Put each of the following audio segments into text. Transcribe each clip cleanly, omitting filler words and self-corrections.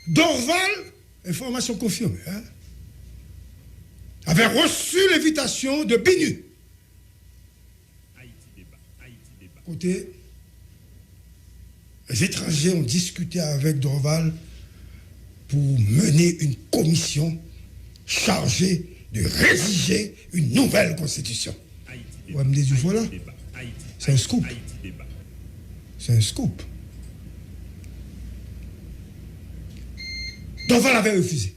Dorval, information confirmée, hein, avait reçu l'invitation de Binu. Côté, les étrangers ont discuté avec Dorval pour mener une commission chargée de rédiger une nouvelle constitution. Vous me dites, voilà, c'est un scoop. C'est un scoop. Dorval avait refusé.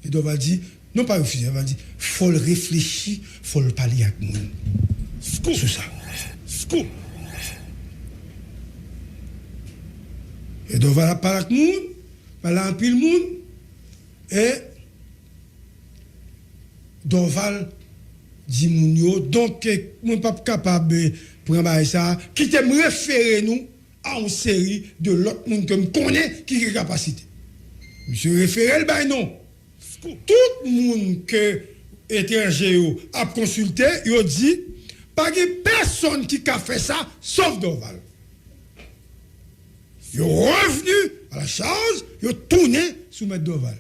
Et Dorval dit, non pas refusé, il va dire, faut le réfléchir, faut le parler avec nous. Scoop. C'est ça. Scoop. Et Dorval a parlé avec nous, parlé avec pile monde, et Dorval dit Mounio, donc, mon pas capable de prendre ça, qui te me référer nous à une série de l'autre monde que me connaît qui a capacité. Monsieur référé le bail non. Tout le monde que étranger a consulté, il a dit, pas de personne qui a fait ça, sauf Dorval. Il est revenu à la charge, il a tourné sous M. Dorval.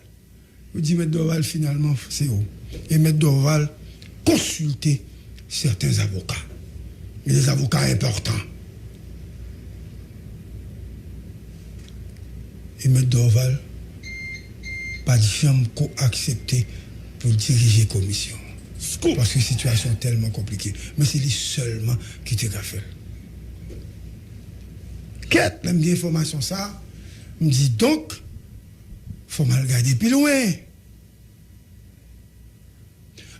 Il dit, M. Dorval, finalement, c'est où? Et M. Dorval consulter certains avocats. Et des avocats importants. Et M. Dorval, pas de chambre qu'on accepté pour diriger la commission. Parce que la situation est tellement compliquée. Mais c'est lui seulement qui t'a fait. Qu'est-ce que l'information ça? Me dit donc, il faut mal regarder plus loin.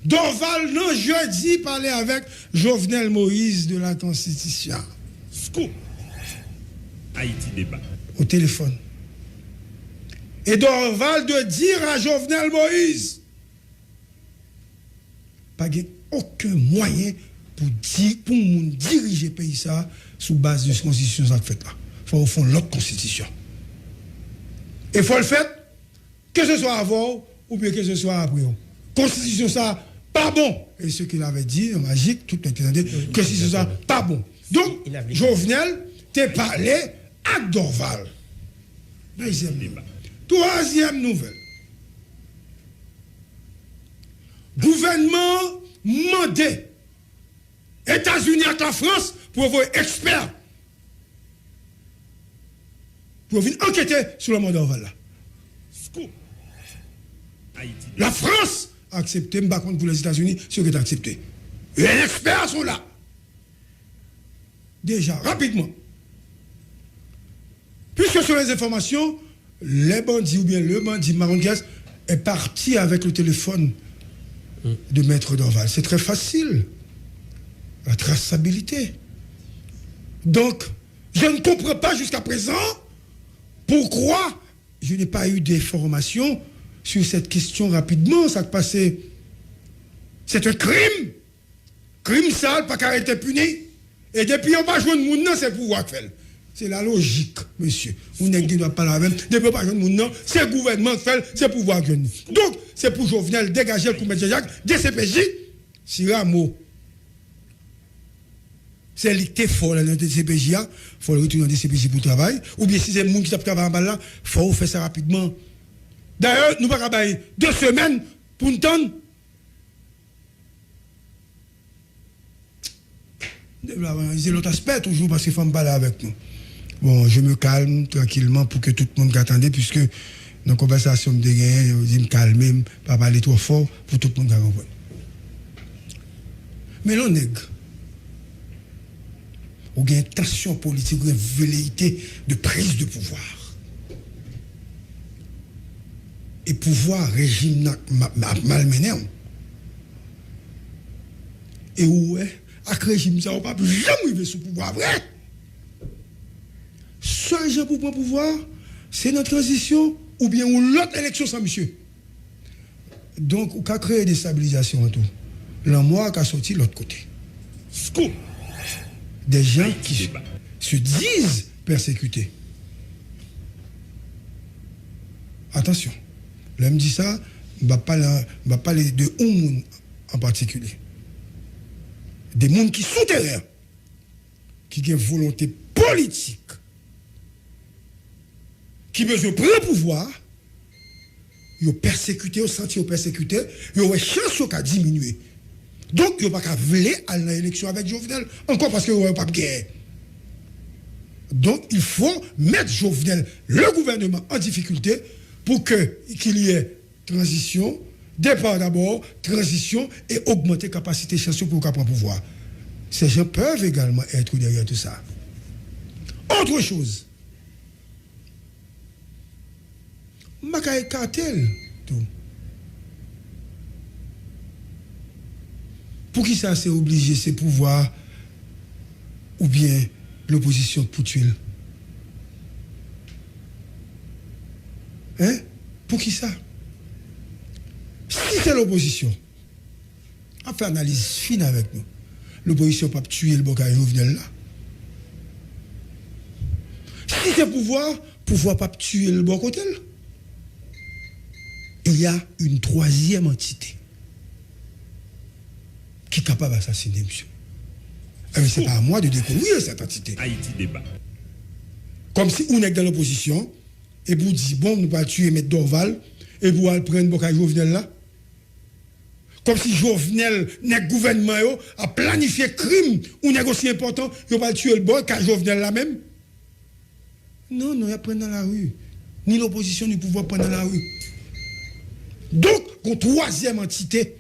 Dorval, non, jeudi, parlait avec Jovenel Moïse de la Constitution. Scoop. Haïti débat. Au téléphone. Et Dorval de dire à Jovenel Moïse, pas aucun moyen pour diriger le pays ça sous base de la constitution ça fait là. Il faut au fond l'autre constitution. Et il faut le faire, que ce soit avant ou bien que ce soit après. Constitution ça, pas bon. Et ce qu'il avait dit, en magique, tout le monde que constitution ça, pas bon. Donc, Jovenel t'a parlé à Dorval. Troisième nouvelle. Gouvernement mandé États-Unis et la France pour avoir experts pour venir enquêter sur le monde Dorval là. La France a accepté, mais par contre pour les États-Unis, c'est ce qui est accepté. Et les experts sont là. Déjà, rapidement. Puisque sur les informations, les bandits ou bien le bandit Marron-Guès est parti avec le téléphone de Maître Dorval. C'est très facile. La traçabilité. Donc, je ne comprends pas jusqu'à présent pourquoi je n'ai pas eu d'informations sur cette question rapidement. Ça a passé. C'est un crime. Crime sale, pas qu'à être puni. Et depuis, on va jouer de monde, c'est le pouvoir qui fait. C'est la logique, monsieur. On ne doit pas la même. Depuis, on va jouer de monde, c'est le gouvernement qui fait, c'est le pouvoir qui fait. Donc, c'est pour Jovenel dégager le commissaire Jacques, DCPJ, si Rameau. C'est l'été fort dans le DCPJ, il faut le retourner dans le DCPJ pour travailler. Ou bien si c'est le monde qui travaille en bas là, il faut faire ça rapidement. D'ailleurs, nous ne pouvons pas 2 semaines pour nous tendre. C'est l'autre aspect toujours parce qu'il faut me parler avec nous. Bon, je me calme tranquillement pour que tout le monde attende, puisque dans la conversation de gain, je dis me calmer, ne pas parler trop fort pour tout le monde comprendre. Mais l'on nègre. Ou il y a une tension politique, ou une velléité de prise de pouvoir. Et pouvoir, régime malmené. Et où est, avec le régime, ça ne va pas jamais arriver sous pouvoir vrai. Seul gens pour prendre pouvoir, c'est notre transition, ou bien l'autre élection sans monsieur. Donc, on a créé des stabilisations en tout. L'amour a sorti de l'autre côté. Scoop. Des gens qui se disent persécutés. Attention, là, me dit ça, je ne vais pas parler de un monde en particulier. Des mondes qui sont souterrains, qui ont une volonté politique, qui besoin de prendre le pouvoir ils ont persécuté, ils ont senti persécuté, ils ont chance à diminuer. Donc, ils n'ont pas qu'à vouloir aller à l'élection avec Jovenel, encore parce qu'ils n'ont pas de guerre. Donc, il faut mettre Jovenel, le gouvernement, en difficulté pour qu'il y ait transition, départ d'abord, transition et augmenter la capacité de chanson pour prendre pouvoir. Ces gens peuvent également être derrière tout ça. Autre chose, Makaï cartel, tout. Pour qui ça c'est obligé, c'est pouvoir ou bien l'opposition pour tuer. Hein? Pour qui ça? Si c'est l'opposition, on fait analyse fine avec nous. L'opposition ne peut pas tuer le Bocage Jovenel là. Si c'est pouvoir ne pas tuer le bon côté. Il y a une troisième entité qui est capable d'assassiner monsieur. Ce n'est pas à moi de découvrir cette entité. Haïti débat. Comme si on est dans l'opposition et vous dites, bon, nous ne pouvons pas tuer M. Dorval et vous allez prendre Bocage Jovenel là. Comme si Jovenel, notre gouvernement, a planifié crime ou négocié important, il va tuer le Bocage Jovenel là même. Non, il va prendre dans la rue. Ni l'opposition, ni le pouvoir prendre dans la rue. Donc, une troisième entité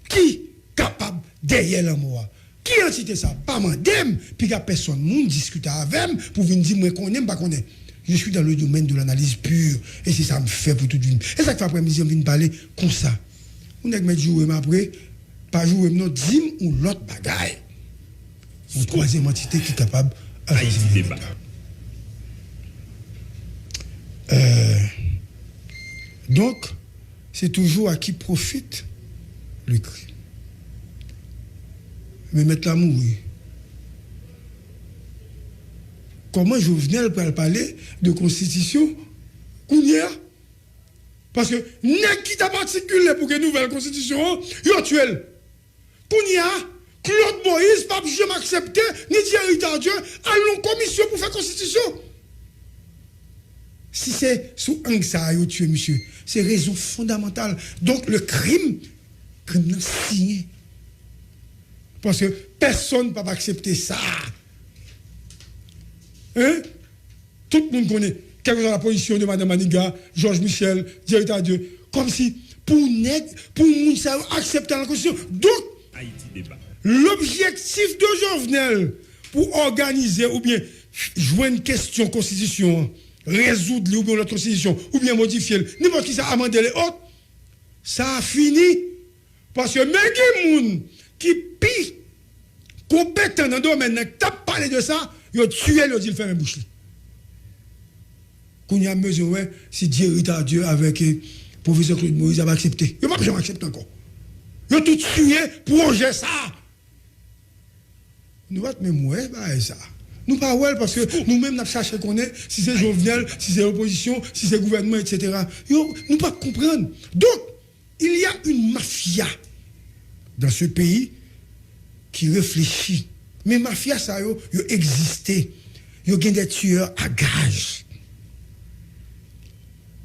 qui est capable derrière la mort. Qui entité ça? Pas mandem, puis il n'y a personne qui discute avec pour venir dire, moi, qu'on aime, pas qu'on aime. Je suis dans le domaine de l'analyse pure, et c'est ça que je fais pour toute une. Et ça que après-midi, je viens parler comme ça. On est jouer, mais après, pas jouer, non, dîme ou l'autre bagaille. Une troisième entité qui est capable Haïti débat. Donc, c'est toujours à qui profite le crime. Mais mettre la mourir. Comment Jovenel peut parler de constitution Kounia? Parce que n'est qui t'a particulier pour une nouvelle constitution, il a tué. Kounia, Claude Moïse, pas jamais accepté, ni Thierry Tardieu, allons en commission pour faire constitution. Si c'est sous un ça a tué, monsieur, c'est raison fondamentale. Donc le crime signé. Parce que personne ne peut accepter ça. Hein? Tout le monde connaît. Quelle que soit la position de Mme Maniga, Georges Michel, Thierry Tardieu. Comme si, pour nous accepter la Constitution. Donc, l'objectif de Jovenel pour organiser ou bien jouer une question constitution, résoudre ou bien notre constitution, ou bien modifier, n'importe qui ça amender les autres, ça a fini. Parce que même les gens qui pis compétent dans le domaine, qui t'a parlé de ça, ils ont tué, ils ont dit le faire un bouche. Qu'on y a besoin, si Thierry Tardieu avec le professeur Claude Moïse a accepté. Ils n'ont pas jamais accepté encore. Ils ont tout tué pour ranger ça. Nous va même ouais, bah ça. Nous pas ouais parce que nous-mêmes nous cherchons qu'on est, si c'est Jovenel, si c'est l'opposition, si c'est le gouvernement, etc. Nous pas comprendre. Donc, il y a une mafia dans ce pays qui réfléchit. Mais mafia, ça a existé. Il y a des tueurs à gages.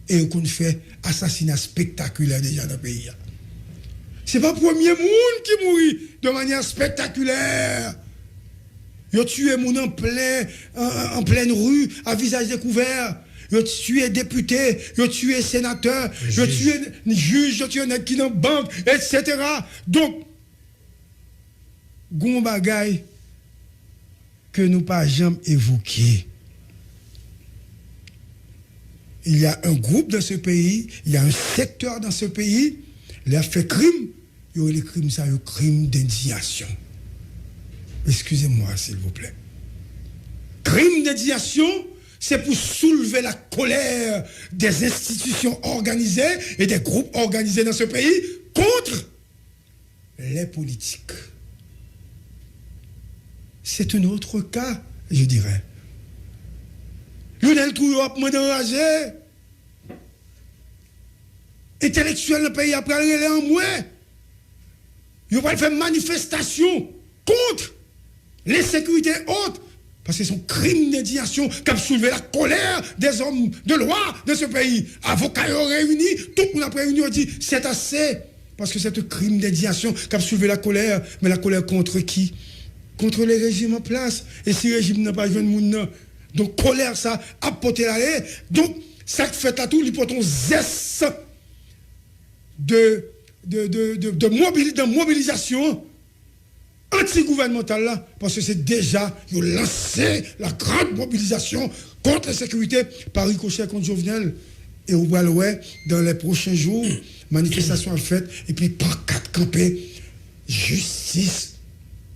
Et qu'on fait assassinat spectaculaire déjà dans le pays. Ce n'est pas le premier monde qui mourit de manière spectaculaire. Ils ont tué moun en pleine rue, à visage découvert. Ils ont tué députés, ils ont tué sénateurs, ils ont tué juges, ils ont tué qui dans la banque, etc. Donc, gon bagay que nous pas jamais évoqué. Il y a un groupe dans ce pays, il y a un secteur dans ce pays, il a fait crime, il y a les crimes, ça, le crime d'indignation. Excusez-moi, s'il vous plaît. Crime d'indignation, c'est pour soulever la colère des institutions organisées et des groupes organisés dans ce pays contre les politiques. C'est un autre cas, je dirais. Lionel Trouillot a enragé. Intellectuel le pays après aller en moins. Il va faire manifestation contre les sécurités hautes Parce que c'est un crime d'indignation qui a soulevé la colère des hommes de loi de ce pays. Avocats réunis, tout le monde a réuni, on dit c'est assez. Parce que c'est un crime d'indignation qui a soulevé la colère. Mais la colère contre qui? Contre les régimes en place. Et si le régime n'a pas joué de monde, donc colère, ça a porté l'aller. Donc, ça fait à tout, il porte un zeste de mobilisation anti-gouvernementale là, parce que c'est déjà lancé la grande mobilisation contre la sécurité par ricochet contre Jovenel. Et au Baloué, dans les prochains jours, manifestation à fait, et puis pancarte campée, justice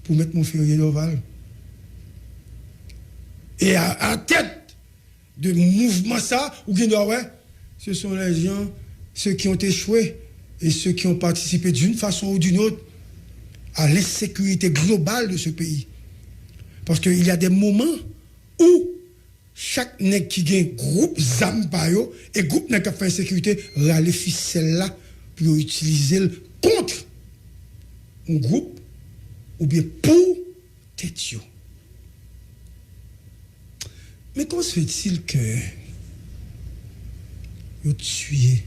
pour mettre mon Ferrier d'Oval. Et à tête de mouvement ça, ou qui doit, ouais, ce sont les gens, ceux qui ont échoué et ceux qui ont participé d'une façon ou d'une autre à l'insécurité globale de ce pays. Parce qu'il y a des moments où chaque nègre qui gagne groupe Zampayo et groupe nègre qui fait insécurité râle ficelle là pour utiliser le contre un groupe ou bien pour tête. Mais comment se fait-il que vous tuez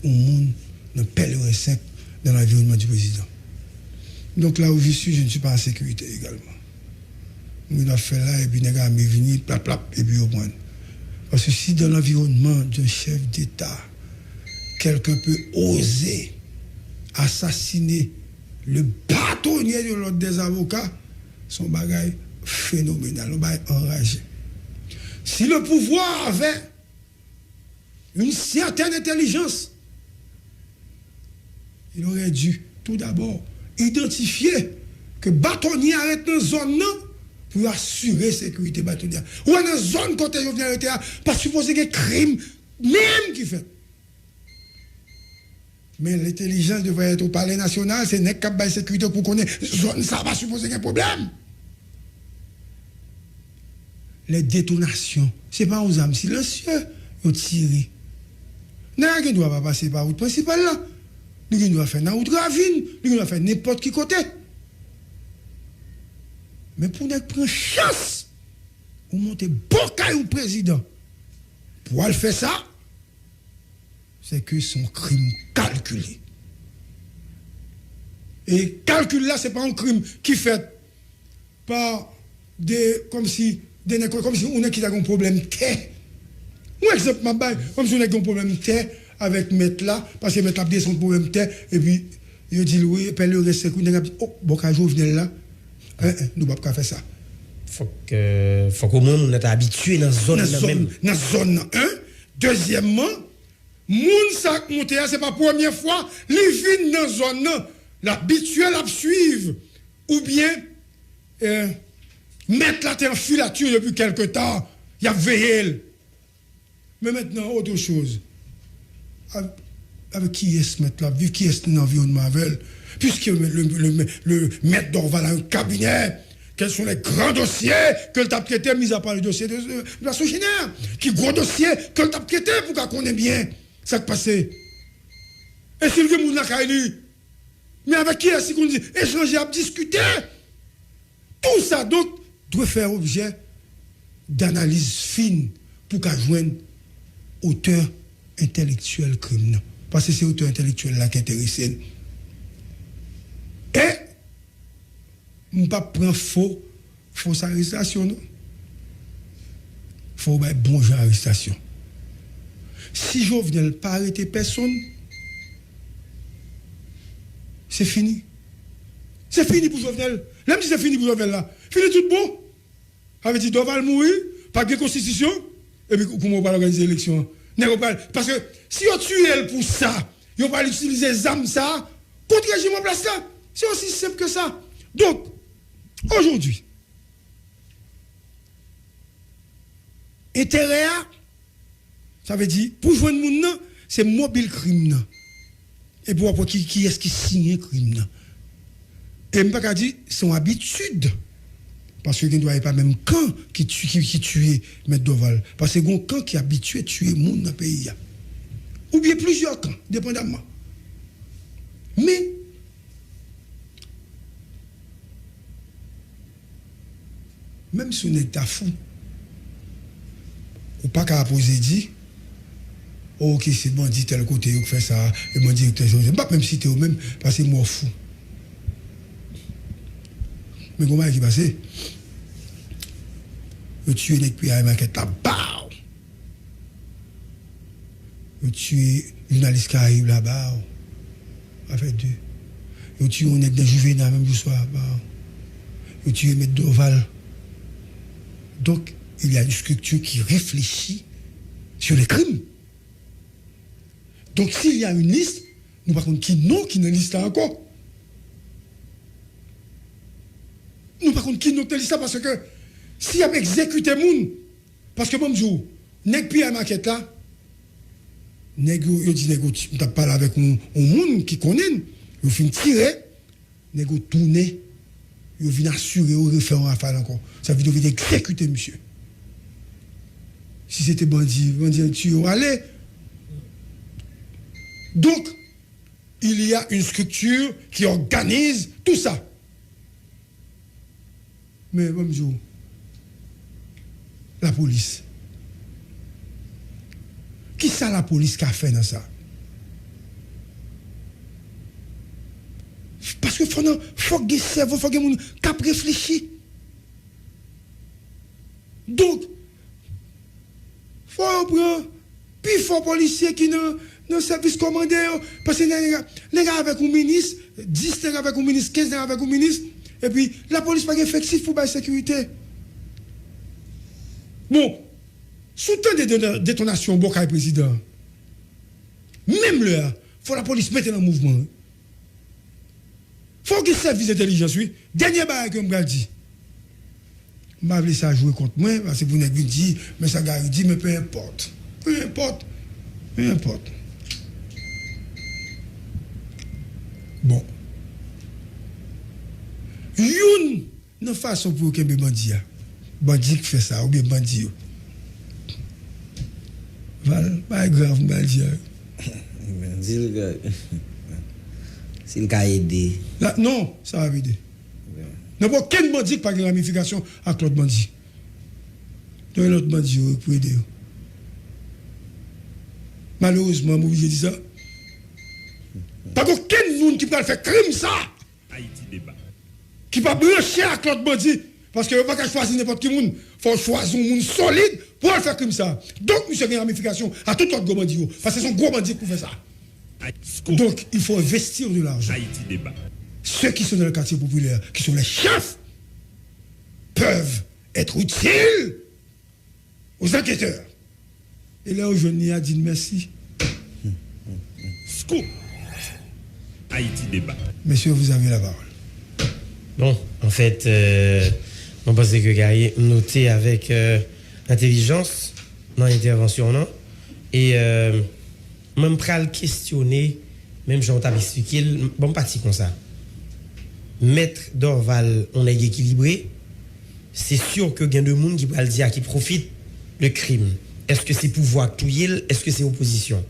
au monde dans le pèlerin simple dans l'environnement du président? Donc là où je suis, je ne suis pas en sécurité également. On a fait là, et puis les gars me venir, plap, plap, et puis au point. Parce que si dans l'environnement d'un chef d'État, quelqu'un peut oser assassiner le bâtonnier de l'ordre des avocats, son bagage phénoménal, on va enragé. Si le pouvoir avait une certaine intelligence, il aurait dû tout d'abord identifier que bâtonnier arrête dans zone pour assurer la sécurité bâtonnière. Ou dans une zone côté Jovenel arrêté, pas supposé qu'il y ait crime même qui fait. Mais l'intelligence devrait être au palais national, c'est n'est qu'à la sécurité pour connaître zone, ça va supposer qu'il y a un problème. Les détonations, ce n'est pas aux âmes silencieuses, ils ont tiré. Nous ne doit pas passer par la route principale là. Nous ne doit faire dans la route ravine, nous ne doit faire n'importe qui côté. Mais pour nous prendre chance, on monte beaucoup au président. Pour le faire ça, c'est que son crime calculé. Et calcul là, ce n'est pas un crime qui fait par des. Comme si on a qui a un problème terre. Moi, exemple, comme si on a un problème terre avec Maître là, parce que Maître a dit son problème terre, et puis il dit oui, puis le reste, il a dit oh, bon, quand je viens là, nous ne pouvons pas faire ça. Faut qu'au moins on est habitué dans la zone. Dans la zone 1. Deuxièmement, moun sa monté, ce n'est pas la première fois, les vignes dans la zone, l'habituel à suivre, ou bien mettre la terre en filature depuis quelque temps, il a veillé. Mais maintenant, autre chose. Avec qui est-ce mettre là? Qui est-ce l'environnement avec? Puisque le maître d'Orval a un cabinet, quels sont les grands dossiers que le tape traité, mis à part le dossier de la Sogénaire? Qui gros dossiers que le tape traité pour qu'on connaisse bien ça qui passé? Et si le monde l'a élu, mais avec qui est-ce qu'on dit échanger, à discuter? Tout ça, donc, doit faire objet d'analyse fine pour qu'on joigne auteur intellectuel crime. Parce que c'est auteur intellectuel là qui est intéressé. Et, on ne peut pas prendre fausse arrestation, non? Il faut avoir bon genre d'arrestation. Si Jovenel n'a pas arrêté personne, c'est fini. C'est fini pour Jovenel. Même si c'est fini pour Jovenel là, fini tout bon. Avec dit, Doval mourir, pas de constitution, et puis comment on va organiser l'élection? Parce que si on tue elle pour ça, on va utiliser les armes ça contre le régime en place là. C'est aussi simple que ça. Donc, aujourd'hui, intérêt, ça veut dire, pour jouer le monde, c'est mobile crime. Et pour voir qui est-ce qui signe le crime. Et je ne peux pas dire, c'est une habitude. Parce qu'il ne doit pas même camp qui tue M. Doval. Parce que c'est un camp qui est habitué à tuer les gens dans le pays. Ou bien plusieurs camps, dépendamment. Mais, même si on est à fou, ou pas qu'à poser dit, oh, ok, c'est bandit tel côté, qui fait ça, et bandit tel côté. Pas même si tu es au même, parce que moi fou. Mais comment qui passe? Tu tues les puis à la maquette là, bah! Tu tues une journaliste qui arrive là-bas, avec deux. Tu tues un des juvénal même du soir, bah! Tu tues mettre d'Oval. Donc, il y a une structure qui réfléchit sur les crimes. Donc, s'il y a une liste, nous par contre, qui non, qui n'est liste là encore. Nous par contre, qui non, qui liste là, parce que s'il y a exécuté moun, parce que bon jour, nèg pi à maquette là, nèg yo dit nèg on t'a parlé avec un moun qui connaît, yo fin tirer, nèg tourner, yo vinn assurer au référent à faire encore. Ça veut dire exécuter monsieur. Si c'était bandit tu allez. Donc, il y a une structure qui organise tout ça. Mais bonjour, la police. Qui ça la police qui a fait dans ça? Parce que faut que cerveau, faut que moun cap réfléchi. Donc, faut prendre puis faut policier qui dans service commandé parce que les gars avec un ministre, 10 avec un ministre, 15 avec un ministre et puis la police pas effectif pour la sécurité. Bon, sous temps de détonation Bokay président. Même là, faut la police mettre en mouvement. Faut que service d'intelligence oui, dernier bail que me dit. M'a voulu ça jouer contre moi parce que vous n'avez dit mais ça gars dit mais peu importe. Peu importe. Peu importe. Bon. Youn non façon pour que bandit bandit qui fait ça ou bien bandit. Val pas grave bandit. S'il a aidé. Non, ça va aider. Non, pas aucun bandit qui pas de ramification avec l'autre bandit. Donc l'autre bandit pour aider. Malheureusement, moi j'ai dit ça. Pas aucun monde qui peut faire crime ça. Haïti débat. Qui va brancher avec l'autre bandit. Parce que pas qu'à choisir n'importe qui monde. Faut choisir un monde solide pour faire crime ça. Donc monsieur a une ramification à tout autre gros bandit. Parce que c'est son gros bandit qui fait ça. Donc il faut investir de l'argent. Haïti débat. Ceux qui sont dans le quartier populaire, qui sont les chefs, peuvent être utiles aux enquêteurs. Et là, aujourd'hui, a dit merci. Scoop. Haïti débat. Messieurs, vous avez la parole. Bon, en fait, on pense que Gary noté avec intelligence dans l'intervention, non? Et même pral questionner, même j'en t'avais expliqué, bon parti comme ça. Maître Dorval, on est équilibré. C'est sûr que il y a des gens qui va le dire qui profitent le crime. Est-ce que c'est pouvoir touiller? Est-ce que c'est opposition?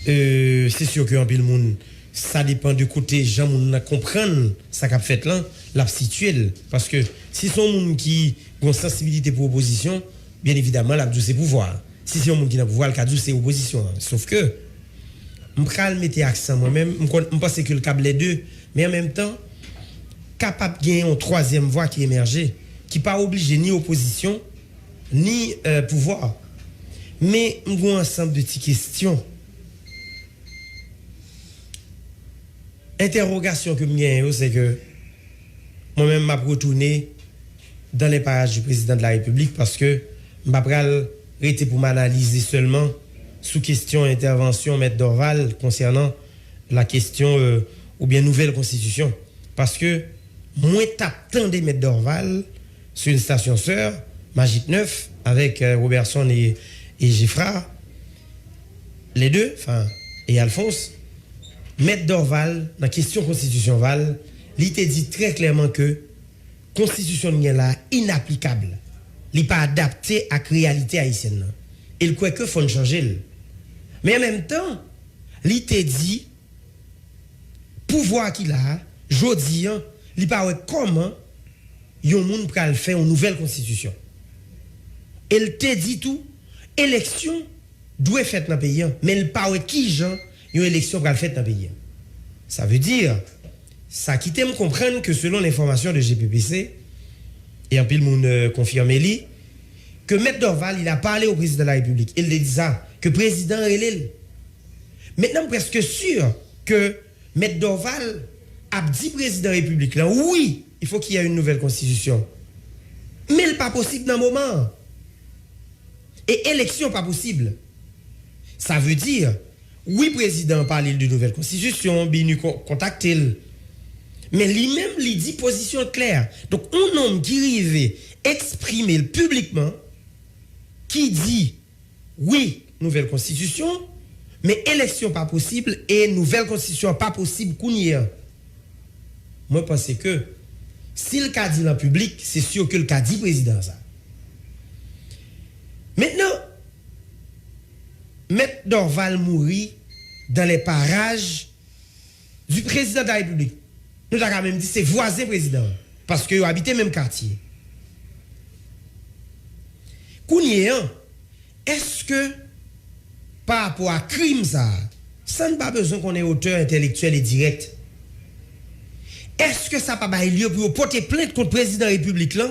C'est sûr que un peu le monde, ça dépend du côté gens moun comprendre ça qu'a fait là, la situer parce que si son monde qui a une sensibilité pour opposition, bien évidemment la c'est pouvoir. Si c'est un monde qui n'a pouvoir, le cas c'est opposition. Sauf que m'pral mettre accent moi-même, je pense que le câble les deux, mais en même temps capable de gagner une troisième voie qui émerge, qui pas obligé ni opposition ni pouvoir. Mais m'gon ensemble de petites questions. Interrogation que m'gagne c'est que moi-même m'a retourné dans les parages du président de la République parce que m'a pral rester pour m'analyser seulement sous question intervention Maître Dorval concernant la question ou bien nouvelle constitution parce que moi t'attendais Maître Dorval sur une station sœur Magite 9 avec Robertson et Geffrard les deux enfin et Alphonse Maître Dorval dans question constitution Val il te dit très clairement que constitution là inapplicable il pas adapté à la réalité haïtienne il croit que faut changer mais en même temps il te dit pouvoir qu'il a jodi il pas comment yon moun pral faire une nouvelle constitution. Elle te dit tout, élection doit faire dans le pays, mais elle pas qui gens une élection pral faire dans le pays. Ça veut dire, ça qui me comprendre que selon l'information de GPPC, et en pile moun confirme li, que M. Dorval, il a parlé au président de la République. Il a dit ça, que le président relève. Maintenant, presque sûr que M. Dorval a dit président de la République, là, oui, il faut qu'il y ait une nouvelle constitution. Mais ce n'est pas possible dans le moment. Et élection pas possible. Ça veut dire, oui, président parle de nouvelle constitution, binu contacté. Mais lui-même, il dit position claire. Donc, un homme qui arrive exprimer publiquement, qui dit, oui, nouvelle constitution, mais élection pas possible et nouvelle constitution pas possible qu'on y ait. Moi, je pense que si le cas dit en public, c'est sûr que le cas dit président ça. Maintenant, M. Dorval mourit dans les parages du président de la République. Nous avons même dit c'est voisin président parce qu'ils habitent le même quartier. Kounien, est-ce que par rapport à crime ça n'a pas besoin qu'on ait auteur intellectuel et direct? Est-ce que ça n'a pas lieu pour porter plainte contre le président de la République là?